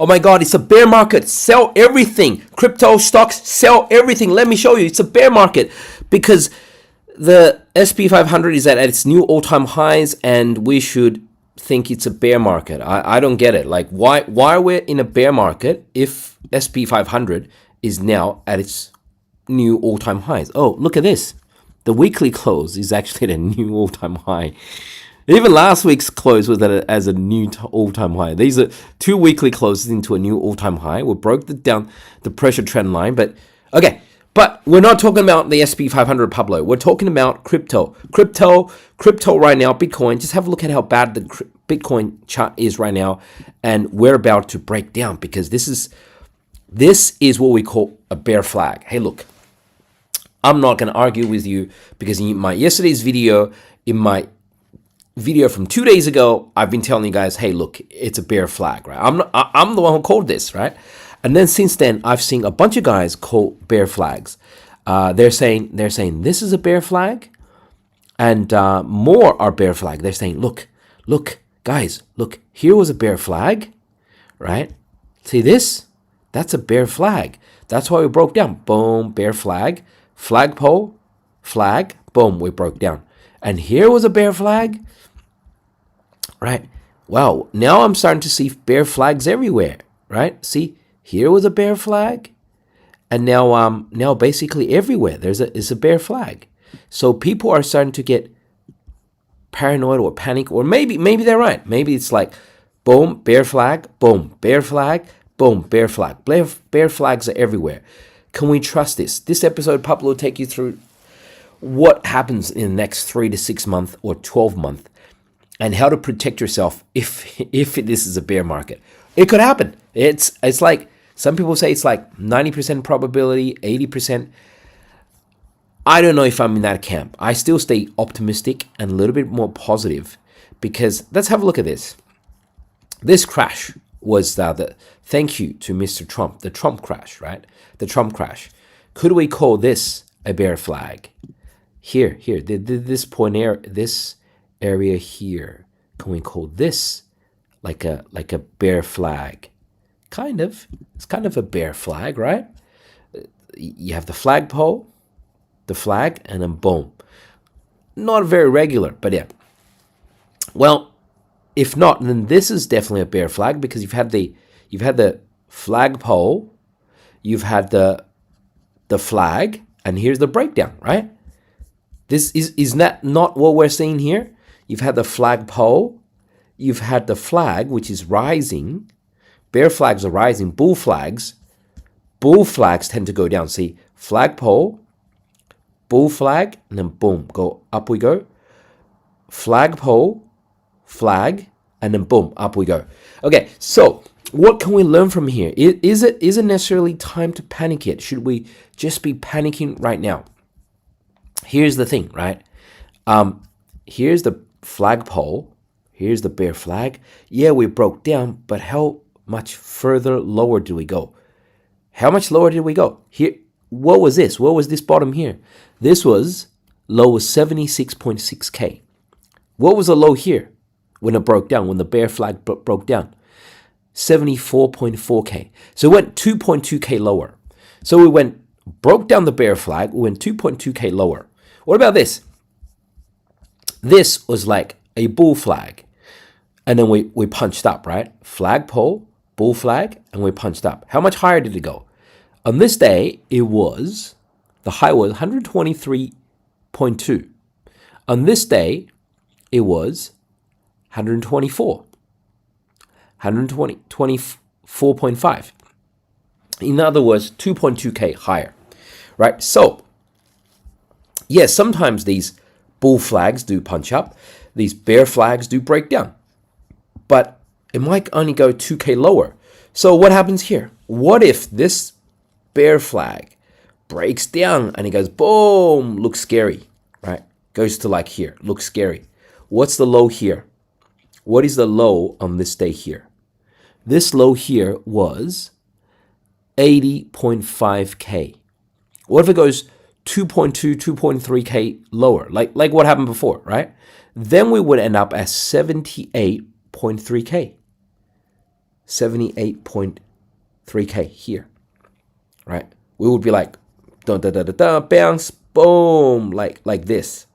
Oh my God, it's a bear market. Sell everything. Crypto stocks, sell everything. Let me show you. It's a bear market because the SP 500 is at its new all-time highs, and we should think it's a bear market. I don't get it. Like, why are we in a bear market if SP 500 is now at its new all-time highs? Oh, look at this. The weekly close is actually at a new all-time high. Even last week's close was as a new all-time high. These are 2 weekly closes into a new all-time high. We broke down the pressure trend line, but okay. But we're not talking about the SP 500, Pablo. We're talking about crypto. Crypto right now, Bitcoin. Just have a look at how bad the Bitcoin chart is right now, and we're about to break down because this is what we call a bear flag. Hey, look, I'm not going to argue with you because in my yesterday's video, in my video from 2 days ago, I've been telling you guys, hey, look, it's a bear flag, right? I'm the one who called this, right? And then since then, I've seen a bunch of guys call bear flags. They're saying this is a bear flag, and more are bear flag. They're saying, look, guys, look, here was a bear flag, right? See this? That's a bear flag. That's why we broke down. Boom, bear flag, flagpole, flag, boom, we broke down. And here was a bear flag, right? Wow, now I'm starting to see bear flags everywhere, right? See? Here was a bear flag, and now basically everywhere is a bear flag. So people are starting to get paranoid or panic, or maybe they're right. Maybe it's like, boom, bear flag, boom, bear flag, boom, bear flag. Bear flags are everywhere. Can we trust this? This episode, Pablo will take you through what happens in the next 3 to 6 months or 12 months, and how to protect yourself if this is a bear market. It could happen. It's like, some people say it's like 90% probability, 80%. I don't know if I'm in that camp. I still stay optimistic and a little bit more positive because let's have a look at this. This crash was the thank you to Mr. Trump, the Trump crash, right? The Trump crash. Could we call this a bear flag? Here, this area here. Can we call this like a bear flag? Kind of. It's kind of a bear flag, right? You have the flagpole, the flag, and then boom. Not very regular, but yeah. Well, if not, then this is definitely a bear flag because you've had the flagpole, you've had the flag, and here's the breakdown, right? This is that not what we're seeing here? You've had the flagpole, you've had the flag, which is rising. Bear flags are rising. Bull flags tend to go down. See, flagpole, bull flag, and then boom, go up we go. Flagpole, flag, and then boom, up we go. Okay, so what can we learn from here? Is it necessarily time to panic yet? Should we just be panicking right now? Here's the thing, right? Here's the flagpole. Here's the bear flag. Yeah, we broke down, but how much further lower do we go? How much lower did we go? Here, what was this? What was this bottom here? This was low was 76.6K. What was the low here when it broke down, when the bear flag broke down? 74.4K. So it went 2.2K lower. So we broke down the bear flag, we went 2.2K lower. What about this? This was like a bull flag. And then we punched up, right? Flagpole, bull flag, and we punched up. How much higher did it go? On this day, the high was 123.2. On this day, it was 124.5. In other words, 2.2K higher, right? So, yes, sometimes these bull flags do punch up. These bear flags do break down. But it might only go 2K lower. So what happens here? What if this bear flag breaks down and it goes boom, looks scary, right? Goes to like here, looks scary. What's the low here? What is the low on this day here? This low here was 80.5K. What if it goes 2.2, 2.3K lower, like what happened before, right? Then we would end up at 78.3K. 78.3K here, right? We would be like, da da da da da, bounce, boom, like this,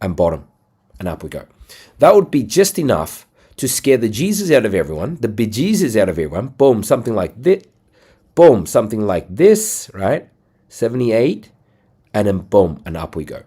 and bottom, and up we go. That would be just enough to scare the Jesus out of everyone, the bejesus out of everyone. Boom, something like this. Boom, something like this, right? 78, and then boom, and up we go.